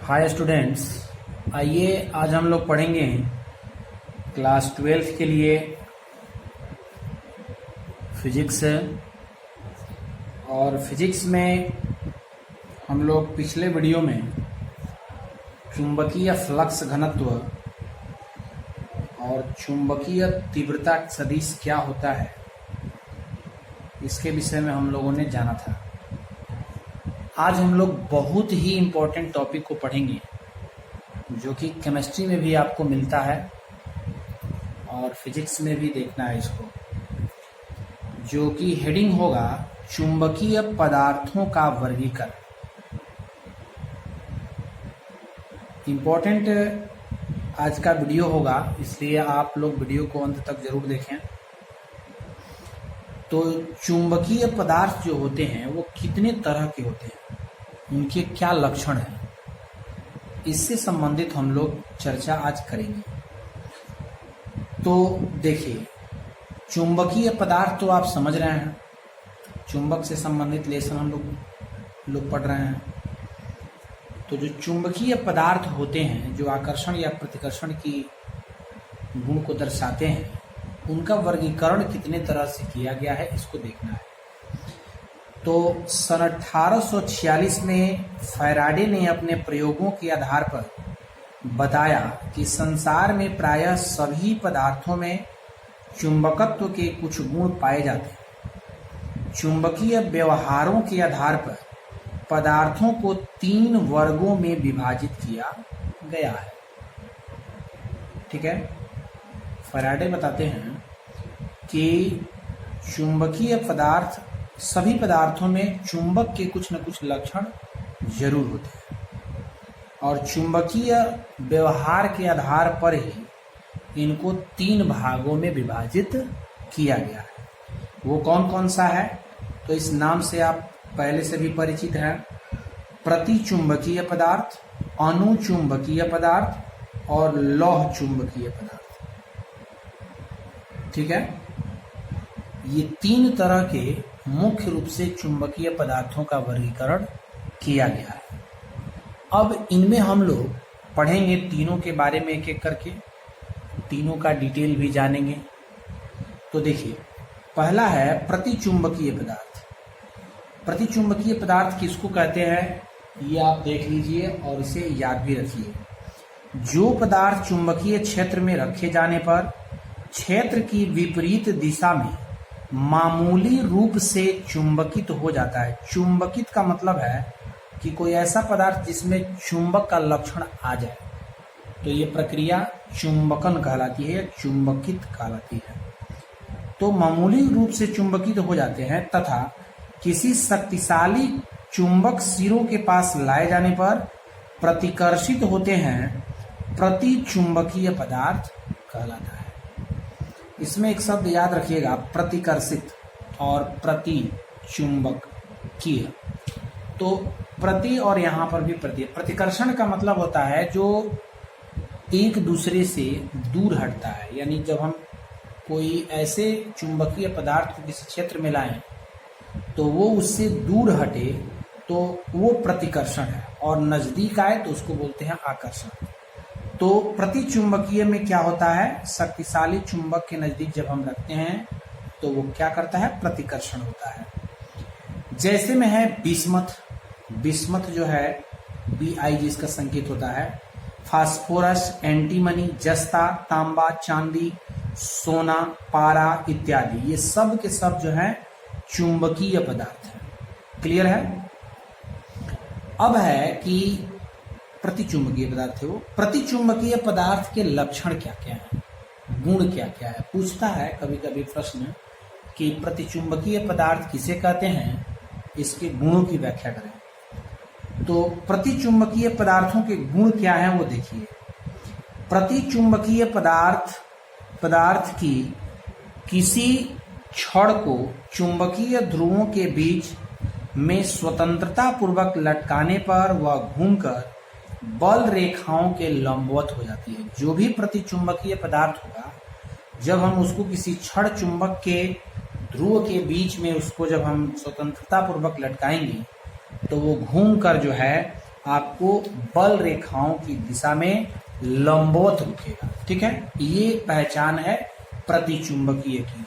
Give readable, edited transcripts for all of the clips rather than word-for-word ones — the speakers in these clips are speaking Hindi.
हाय स्टूडेंट्स, आइए आज हम लोग पढ़ेंगे क्लास 12 के लिए फिजिक्स। और फिजिक्स में हम लोग पिछले वीडियो में चुंबकीय फ्लक्स घनत्व और चुंबकीय तीव्रता सदिश क्या होता है इसके विषय में हम लोगों ने जाना था। आज हम लोग बहुत ही इम्पोर्टेंट टॉपिक को पढ़ेंगे जो कि केमिस्ट्री में भी आपको मिलता है और फिजिक्स में भी देखना है इसको, जो कि हेडिंग होगा चुंबकीय पदार्थों का वर्गीकरण। इम्पोर्टेंट आज का वीडियो होगा, इसलिए आप लोग वीडियो को अंत तक जरूर देखें। तो चुंबकीय पदार्थ जो होते हैं वो कितने तरह के होते हैं, उनके क्या लक्षण हैं, इससे संबंधित हम लोग चर्चा आज करेंगे। तो देखिए, चुंबकीय पदार्थ तो आप समझ रहे हैं, चुंबक से संबंधित लेसन हम लोग पढ़ रहे हैं। तो जो चुंबकीय पदार्थ होते हैं जो आकर्षण या प्रतिकर्षण की गुण को दर्शाते हैं, उनका वर्गीकरण कितने तरह से किया गया है इसको देखना है। तो सन 1846 में फैराडे ने अपने प्रयोगों के आधार पर बताया कि संसार में प्रायः सभी पदार्थों में चुंबकत्व के कुछ गुण पाए जाते हैं। चुंबकीय व्यवहारों के आधार पर पदार्थों को 3 वर्गों में विभाजित किया गया है। ठीक है, फैराडे बताते हैं कि चुंबकीय पदार्थ, सभी पदार्थों में चुंबक के कुछ न कुछ लक्षण जरूर होते हैं और चुंबकीय व्यवहार के आधार पर ही इनको 3 भागों में विभाजित किया गया है। वो कौन कौन सा है? तो इस नाम से आप पहले से भी परिचित हैं। प्रतिचुंबकीय पदार्थ, अनुचुंबकीय पदार्थ और लौह चुंबकीय पदार्थ। ठीक है, ये 3 तरह के मुख्य रूप से चुंबकीय पदार्थों का वर्गीकरण किया गया है। अब इनमें हम लोग पढ़ेंगे तीनों के बारे में एक एक करके, तीनों का डिटेल भी जानेंगे। तो देखिए, पहला है प्रतिचुंबकीय पदार्थ। प्रतिचुंबकीय पदार्थ किसको कहते हैं ये आप देख लीजिए और इसे याद भी रखिए। जो पदार्थ चुंबकीय क्षेत्र में रखे जाने पर क्षेत्र की विपरीत दिशा में मामूली रूप से चुंबकित हो जाता है। चुंबकित का मतलब है कि कोई ऐसा पदार्थ जिसमें चुंबक का लक्षण आ जाए, तो ये प्रक्रिया चुंबकन कहलाती है या चुंबकित कहलाती है। तो मामूली रूप से चुंबकित हो जाते हैं तथा किसी शक्तिशाली चुंबक सिरों के पास लाए जाने पर प्रतिकर्षित होते हैं, प्रतिचुंबकीय पदार्थ कहलाता है। इसमें एक शब्द याद रखिएगा, प्रतिकर्षित और प्रतिचुंबकीय। तो प्रति और यहाँ पर भी प्रति। प्रतिकर्षण का मतलब होता है जो एक दूसरे से दूर हटता है, यानी जब हम कोई ऐसे चुंबकीय पदार्थ को किसी क्षेत्र में लाएं तो वो उससे दूर हटे तो वो प्रतिकर्षण है, और नजदीक आए तो उसको बोलते हैं आकर्षण। तो प्रतिचुंबकीय में क्या होता है, शक्तिशाली चुंबक के नजदीक जब हम रखते हैं तो वो क्या करता है, प्रतिकर्षण होता है। जैसे में है बिस्मथ। बिस्मथ जो है Bi जिसका संकेत होता है, फास्फोरस, एंटीमनी, जस्ता, तांबा, चांदी, सोना, पारा इत्यादि, ये सब के सब जो है चुंबकीय पदार्थ है। क्लियर है? अब है कि प्रतिचुंबकीय पदार्थ है वो। प्रतिचुंबकीय पदार्थ के लक्षण क्या क्या है, गुण क्या क्या है, पूछता है कभी कभी प्रश्न कि प्रतिचुंबकीय पदार्थ किसे कहते हैं, इसके गुणों की व्याख्या करें। तो प्रतिचुंबकीय पदार्थों के गुण क्या हैं वो देखिए। प्रतिचुंबकीय पदार्थ की किसी छड़ को चुंबकीय ध्रुवों के बीच में स्वतंत्रता पूर्वक लटकाने पर वह घूमकर बल रेखाओं के लंबवत हो जाती है। जो भी प्रतिचुंबकीय पदार्थ होगा, जब हम उसको किसी छड़ चुंबक के ध्रुव के बीच में उसको जब हम स्वतंत्रता पूर्वक लटकाएंगे तो वो घूम कर जो है आपको बल रेखाओं की दिशा में लंबवत रुकेगा। ठीक है, ये पहचान है प्रतिचुंबकीय की,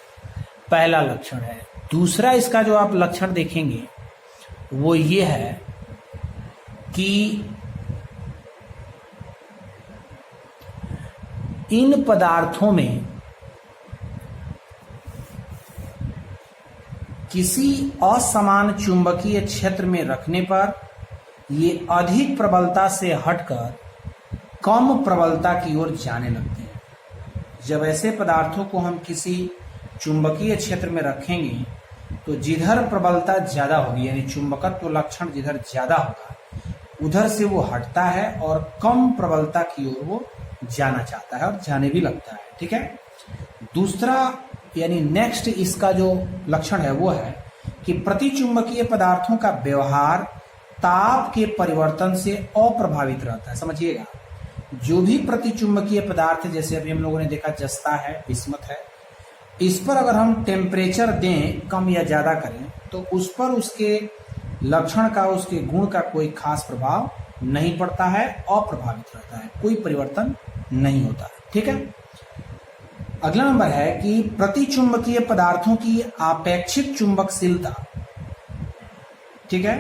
पहला लक्षण है। दूसरा इसका जो आप लक्षण देखेंगे वो ये है कि इन पदार्थों में किसी असमान चुंबकीय क्षेत्र में रखने पर ये अधिक प्रबलता से हटकर कम प्रबलता की ओर जाने लगते हैं। जब ऐसे पदार्थों को हम किसी चुंबकीय क्षेत्र में रखेंगे तो जिधर प्रबलता ज्यादा होगी, यानी चुंबकत्व लक्षण जिधर ज्यादा होगा उधर से वो हटता है और कम प्रबलता की ओर वो जाना चाहता है और जाने भी लगता है। ठीक है, दूसरा यानी नेक्स्ट इसका जो लक्षण है वो है कि प्रतिचुंबकीय पदार्थों का व्यवहार ताप के परिवर्तन से अप्रभावित रहता है। समझिएगा, जो भी प्रतिचुंबकीय पदार्थ जैसे अभी हम लोगों ने देखा जस्ता है, बिस्मथ है, इस पर अगर हम टेम्परेचर दें, कम या ज्यादा करें, तो उस पर उसके लक्षण का, उसके गुण का कोई खास प्रभाव नहीं पड़ता है, अप्रभावित रहता है, कोई परिवर्तन नहीं होता है। ठीक है, अगला नंबर है कि प्रतिचुंबकीय पदार्थों की आपेक्षिक चुंबकशीलता, ठीक है,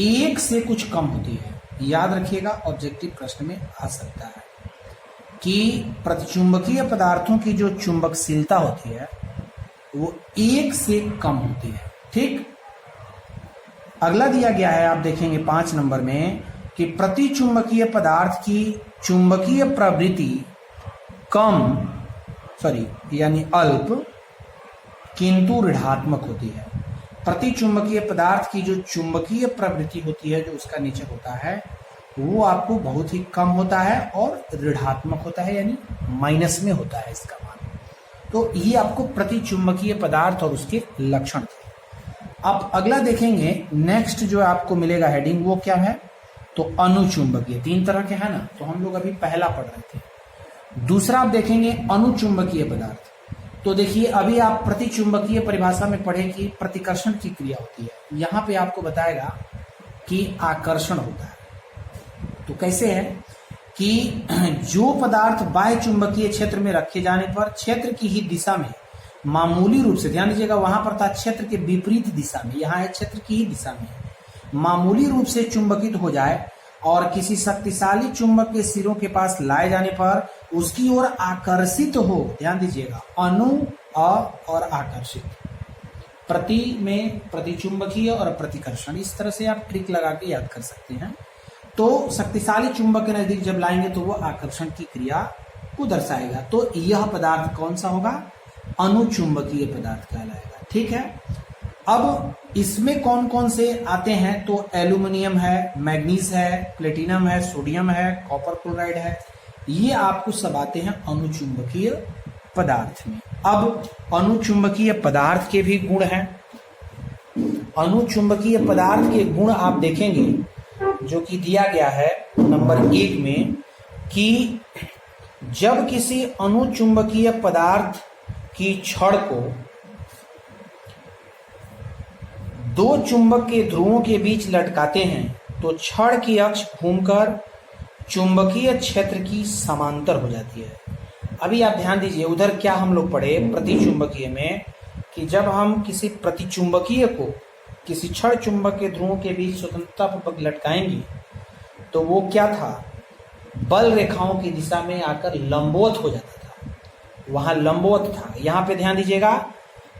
एक से कुछ कम होती है। याद रखिएगा, ऑब्जेक्टिव प्रश्न में आ सकता है कि प्रतिचुंबकीय पदार्थों की जो चुंबकशीलता होती है वो एक से कम होती है। ठीक, अगला दिया गया है, आप देखेंगे 5 नंबर में कि प्रतिचुंबकीय पदार्थ की चुंबकीय प्रवृत्ति कम यानी अल्प किंतु ऋणात्मक होती है। प्रतिचुंबकीय पदार्थ की जो चुंबकीय प्रवृत्ति होती है, जो उसका नेचर होता है, वो आपको बहुत ही कम होता है और ऋणात्मक होता है, यानी माइनस में होता है इसका मान। तो ये आपको प्रतिचुंबकीय पदार्थ और उसके लक्षण थे। अब अगला देखेंगे, नेक्स्ट जो आपको मिलेगा हेडिंग वो क्या है, तो अनुचुंबकीय। 3 तरह के हैं ना, तो हम लोग अभी पहला पढ़ रहे थे। दूसरा आप देखेंगे अनुचुंबकीय पदार्थ। तो देखिए, अभी आप प्रतिचुंबकीय परिभाषा में पढ़े कि प्रतिकर्षण की क्रिया होती है, यहां पे आपको बताएगा कि आकर्षण होता है। तो कैसे है कि जो पदार्थ बाह्य चुंबकीय क्षेत्र में रखे जाने पर क्षेत्र की ही दिशा में मामूली रूप से, ध्यान दीजिएगा, वहां पर था क्षेत्र के विपरीत दिशा में, यहां है क्षेत्र की ही दिशा में मामूली रूप से चुंबकित हो जाए और किसी शक्तिशाली चुंबक के सिरों के पास लाए जाने पर उसकी ओर आकर्षित हो। ध्यान दीजिएगा, अनु और आकर्षित, प्रति में प्रतिचुंबकीय और प्रतिकर्षण, इस तरह से आप ट्रिक लगा के याद कर सकते हैं। तो शक्तिशाली चुंबक के नजदीक जब लाएंगे तो वो आकर्षण की क्रिया को दर्शाएगा। तो यह पदार्थ कौन सा होगा, अनुचुंबकीय पदार्थ कहलाएगा। ठीक है, अब इसमें कौन कौन से आते हैं, तो एल्यूमिनियम है, मैग्नीज है, प्लेटिनम है, सोडियम है, कॉपर क्लोराइड है, ये आपको सब आते हैं अनुचुंबकीय पदार्थ में। अब अनुचुंबकीय पदार्थ के भी गुण हैं। अनुचुंबकीय पदार्थ के गुण आप देखेंगे जो कि दिया गया है नंबर 1 में, कि जब किसी अनुचुंबकीय पदार्थ की छड़ को 2 चुंबक के ध्रुवों के बीच लटकाते हैं तो छड़ की अक्ष घूमकर चुंबकीय क्षेत्र की समांतर हो जाती है। अभी आप ध्यान दीजिए, उधर क्या हम लोग पढ़े प्रतिचुंबकीय में, कि जब हम किसी प्रतिचुंबकीय को किसी छड़ चुंबक के ध्रुवों के बीच स्वतंत्रतापूर्वक लटकाएंगे तो वो क्या था, बल रेखाओं की दिशा में आकर लंबवत हो जाता था, वहां लंबवत था। यहां पे ध्यान दीजिएगा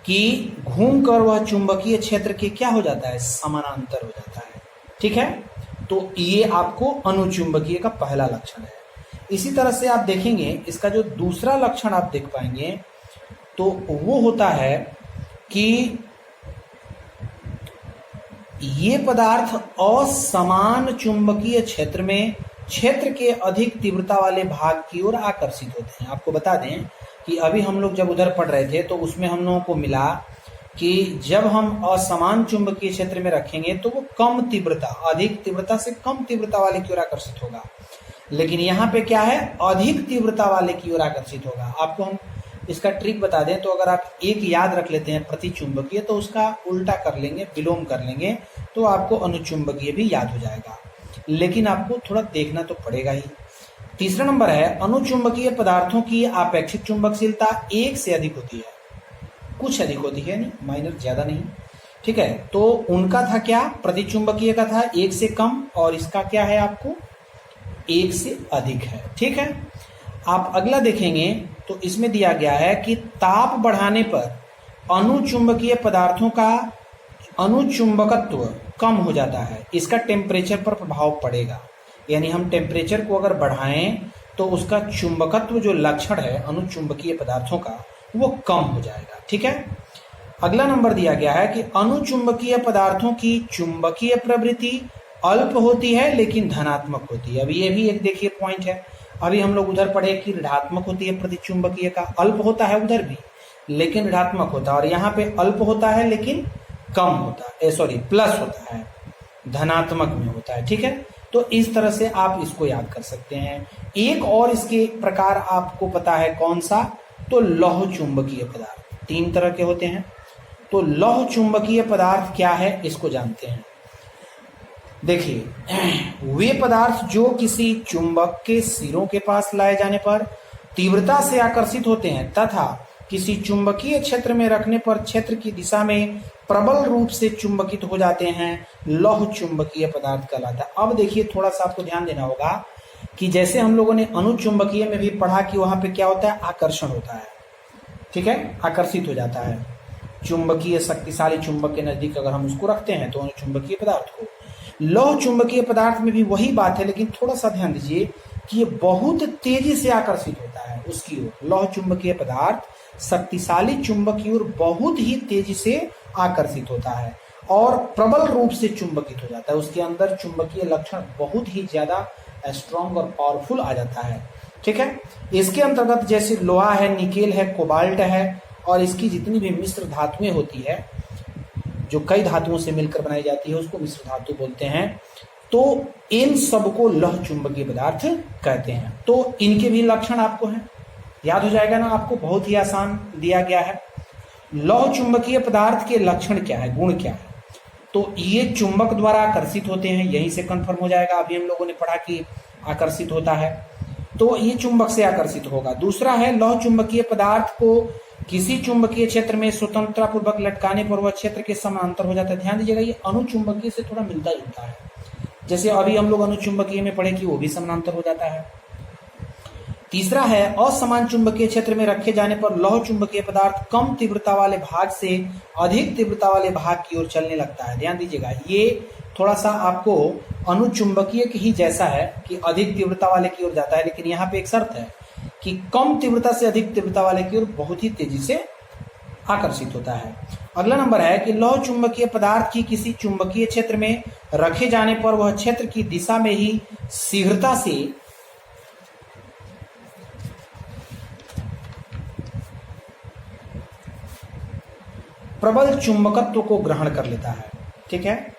कि घूमकर वह चुंबकीय क्षेत्र के क्या हो जाता है, समानांतर हो जाता है। ठीक है, तो ये आपको अनुचुंबकीय का पहला लक्षण है। इसी तरह से आप देखेंगे इसका जो दूसरा लक्षण आप देख पाएंगे तो वो होता है कि ये पदार्थ असमान चुंबकीय क्षेत्र में क्षेत्र के अधिक तीव्रता वाले भाग की ओर आकर्षित होते हैं। आपको बता दें कि अभी हम लोग जब उधर पढ़ रहे थे तो उसमें हम लोगों को मिला कि जब हम असमान चुंबकीय क्षेत्र में रखेंगे तो वो कम तीव्रता, अधिक तीव्रता से कम तीव्रता वाले की ओर आकर्षित होगा, लेकिन यहाँ पे क्या है, अधिक तीव्रता वाले की ओर आकर्षित होगा। आपको हम इसका ट्रिक बता दें तो अगर आप एक याद रख लेते हैं प्रतिचुंबकीय तो उसका उल्टा कर लेंगे, विलोम कर लेंगे तो आपको अनुचुंबकीय भी याद हो जाएगा। लेकिन आपको थोड़ा देखना तो पड़ेगा ही। तीसरा नंबर है अनुचुंबकीय पदार्थों की आपेक्षिक चुंबकशीलता एक से अधिक होती है, कुछ अधिक होती है, नहीं माइनर, ज्यादा नहीं। ठीक है, तो उनका था क्या, प्रतिचुंबकीय का था एक से कम, और इसका क्या है आपको एक से अधिक है। ठीक है, आप अगला देखेंगे तो इसमें दिया गया है कि ताप बढ़ाने पर अनुचुंबकीय पदार्थों का अनुचुंबकत्व कम हो जाता है, इसका टेम्परेचर पर प्रभाव पड़ेगा। यानी हम टेम्परेचर को अगर बढ़ाएं तो उसका चुंबकत्व जो लक्षण है अनुचुंबकीय पदार्थों का वो कम हो जाएगा। ठीक है, अगला नंबर दिया गया है कि अनुचुंबकीय पदार्थों की चुंबकीय प्रवृत्ति अल्प होती है लेकिन धनात्मक होती है। अभी ये भी एक देखिए पॉइंट है, अभी हम लोग उधर पढ़े कि ऋणात्मक होती है प्रतिचुंबकीय का, अल्प होता है उधर भी लेकिन ऋणात्मक होता है, और यहाँ पे अल्प होता है लेकिन कम होता है, सॉरी प्लस होता है, धनात्मक में होता है। ठीक है, तो इस तरह से आप इसको याद कर सकते हैं। एक और इसके प्रकार आपको पता है कौन सा, तो लौह चुंबकीय पदार्थ तीन तरह के होते हैं। तो लौह चुंबकीय पदार्थ क्या है इसको जानते हैं। देखिए वे पदार्थ जो किसी चुंबक के सिरों के पास लाए जाने पर तीव्रता से आकर्षित होते हैं तथा किसी चुंबकीय क्षेत्र में रखने पर क्षेत्र की दिशा में प्रबल रूप से चुंबकित हो जाते हैं, लौह चुंबकीय पदार्थ कहलाता है। अब देखिए थोड़ा सा आपको ध्यान देना होगा कि जैसे हम लोगों ने अनुचुंबकीय में भी पढ़ा कि वहां पे क्या होता है, आकर्षण होता है। ठीक है, आकर्षित हो जाता है चुंबकीय, शक्तिशाली चुंबक के नजदीक अगर हम उसको रखते हैं तो अनुचुंबकीय पदार्थ को। लौह चुंबकीय पदार्थ में भी वही बात है, लेकिन थोड़ा सा ध्यान दीजिए कि ये बहुत तेजी से आकर्षित होता है उसकी ओर। लौह चुंबकीय पदार्थ शक्तिशाली चुंबक की ओर बहुत ही तेजी से आकर्षित होता है और प्रबल रूप से चुंबकित हो जाता है, उसके अंदर चुंबकीय लक्षण बहुत ही ज्यादा स्ट्रॉन्ग और पावरफुल आ जाता है। ठीक है, इसके अंतर्गत जैसे लोहा है, निकेल है, कोबाल्ट है, और इसकी जितनी भी मिश्र धातुएं होती है जो कई धातुओं से मिलकर बनाई जाती है उसको मिश्र धातु बोलते हैं। तो इन सबको लौह चुंबकीय पदार्थ कहते हैं। तो इनके भी लक्षण आपको हैं, याद हो जाएगा ना आपको, बहुत ही आसान दिया गया है। लौह चुंबकीय पदार्थ के लक्षण क्या है, गुण क्या है, तो ये चुंबक द्वारा आकर्षित होते हैं, यहीं से कंफर्म हो जाएगा। अभी हम लोगों ने पढ़ा कि आकर्षित होता है, तो ये चुंबक से आकर्षित होगा। दूसरा है लौह चुंबकीय पदार्थ को किसी चुंबकीय क्षेत्र में स्वतंत्रता पूर्वक लटकाने पर वह क्षेत्र के समांतर हो जाता है। ध्यान दीजिएगा ये अनुचुंबकीय से थोड़ा मिलता जुलता है, जैसे अभी हम लोग अनुचुंबकीय में पढ़े कि वो भी समानांतर हो जाता है। तीसरा है असमान चुंबकीय क्षेत्र में रखे जाने पर लौह चुंबकीय पदार्थ कम तीव्रता वाले भाग से अधिक तीव्रता वाले भाग की ओर चलने लगता है। ध्यान दीजिएगा ये थोड़ा सा आपको अनुचुंबकीय की ही जैसा है कि अधिक तीव्रता वाले की ओर जाता है, लेकिन यहाँ पे एक शर्त है कि कम तीव्रता से अधिक तीव्रता वाले की ओर बहुत ही तेजी से आकर्षित होता है। अगला नंबर है कि लौह चुंबकीय पदार्थ की किसी चुंबकीय क्षेत्र में रखे जाने पर वह क्षेत्र की दिशा में ही शीघ्रता से प्रबल चुंबकत्व को ग्रहण कर लेता है। ठीक है,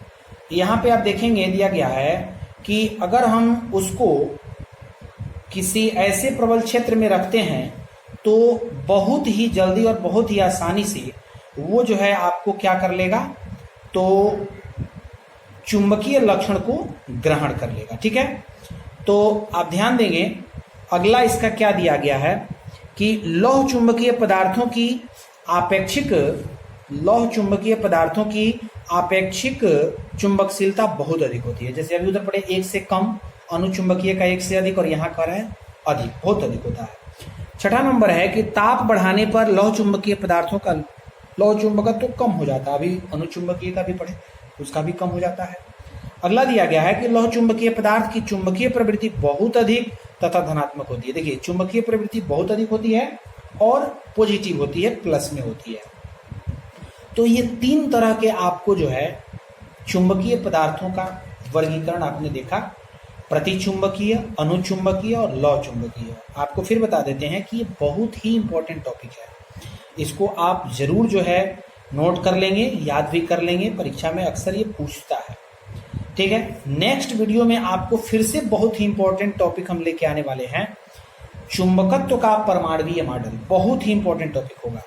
यहां पे आप देखेंगे दिया गया है कि अगर हम उसको किसी ऐसे प्रबल क्षेत्र में रखते हैं तो बहुत ही जल्दी और बहुत ही आसानी से वो जो है आपको क्या कर लेगा, तो चुंबकीय लक्षण को ग्रहण कर लेगा। ठीक है, तो आप ध्यान देंगे अगला इसका क्या दिया गया है कि लौह चुंबकीय पदार्थों की आपेक्षिक चुंबकशीलता बहुत अधिक होती है। जैसे अभी उधर पढ़े एक से कम, अनुचुंबकीय का एक से अधिक, और यहाँ कर है अधिक, बहुत अधिक होता है। छठा नंबर है कि ताप बढ़ाने पर लौह चुंबकीय पदार्थों का लौह चुंबकत्व तो कम हो जाता है। अभी अनुचुंबकीय का भी पढ़े, उसका भी कम हो जाता है। अगला दिया गया है कि लौह चुंबकीय पदार्थ की चुंबकीय प्रवृत्ति बहुत अधिक तथा धनात्मक होती है। देखिए चुंबकीय प्रवृत्ति बहुत अधिक होती है और पॉजिटिव होती है, प्लस में होती है। तो ये तीन तरह के आपको जो है चुंबकीय पदार्थों का वर्गीकरण आपने देखा, प्रतिचुंबकीय, अनुचुंबकीय और लौह चुंबकीय। आपको फिर बता देते हैं कि ये बहुत ही इंपॉर्टेंट टॉपिक है, इसको आप जरूर जो है नोट कर लेंगे, याद भी कर लेंगे, परीक्षा में अक्सर ये पूछता है। ठीक है, नेक्स्ट वीडियो में आपको फिर से बहुत ही इंपॉर्टेंट टॉपिक हम लेके आने वाले हैं, चुंबकत्व का परमाणुीय मॉडल। बहुत ही इंपॉर्टेंट टॉपिक होगा।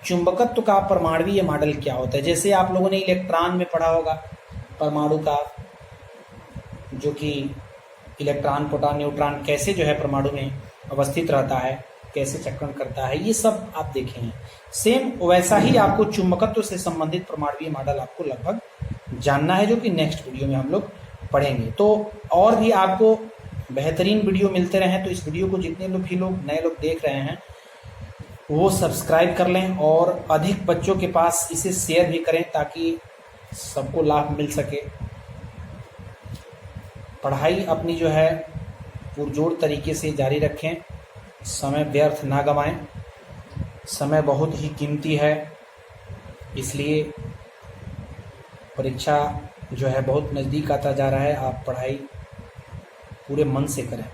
चुंबकत्व का परमाणुीय मॉडल क्या होता है, जैसे आप लोगों ने इलेक्ट्रॉन में पढ़ा होगा परमाणु का जो कि इलेक्ट्रॉन, प्रोटॉन, न्यूट्रॉन कैसे जो है परमाणु में अवस्थित रहता है, कैसे चक्रण करता है, ये सब आप देखे हैं। सेम वैसा ही आपको चुंबकत्व से संबंधित परमाणुीय मॉडल आपको लगभग जानना है, जो कि नेक्स्ट वीडियो में हम लोग पढ़ेंगे। तो और भी आपको बेहतरीन वीडियो मिलते रहें, तो इस वीडियो को जितने लोग भी लोग नए लोग देख रहे हैं वो सब्सक्राइब कर लें और अधिक बच्चों के पास इसे शेयर भी करें ताकि सबको लाभ मिल सके। पढ़ाई अपनी जो है पुरजोर तरीके से जारी रखें, समय व्यर्थ ना गंवाएं। समय बहुत ही कीमती है, इसलिए परीक्षा जो है बहुत नज़दीक आता जा रहा है। आप पढ़ाई पूरे मन से करें।